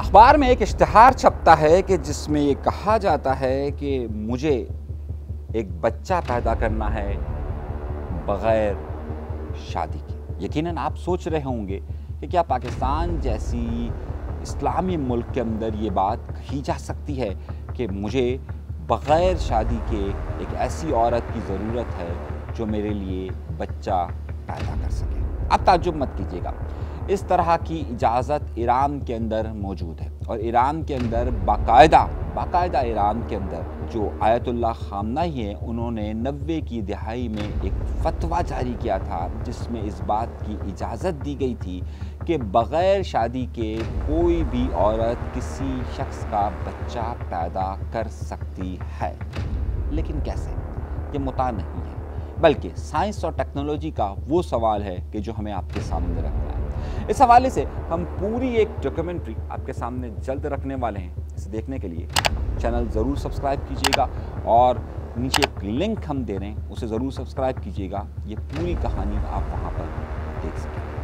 अखबार में एक इश्तिहार छपता है कि जिसमें ये कहा जाता है कि मुझे एक बच्चा पैदा करना है बग़ैर शादी के। यकीनन आप सोच रहे होंगे कि क्या पाकिस्तान जैसी इस्लामी मुल्क के अंदर ये बात कही जा सकती है कि मुझे बग़ैर शादी के एक ऐसी औरत की ज़रूरत है जो मेरे लिए बच्चा पैदा कर सके। अब ताज्जुब मत कीजिएगा, इस तरह की इजाज़त ईरान के अंदर मौजूद है और ईरान के अंदर बाकायदा ईरान के अंदर जो आयतुल्लाह ख़ामनेई हैं उन्होंने 90 की दहाई में एक फतवा जारी किया था जिसमें इस बात की इजाज़त दी गई थी कि बग़ैर शादी के कोई भी औरत किसी शख्स का बच्चा पैदा कर सकती है। लेकिन कैसे? ये मुता नहीं है, बल्कि साइंस और टेक्नोलॉजी का वो सवाल है कि जो हमें आपके सामने रखना है। इस हवाले से हम पूरी एक डॉक्यूमेंट्री आपके सामने जल्द रखने वाले हैं। इसे देखने के लिए चैनल ज़रूर सब्सक्राइब कीजिएगा और नीचे एक लिंक हम दे रहे हैं उसे ज़रूर सब्सक्राइब कीजिएगा। ये पूरी कहानी आप वहाँ पर देख सकें।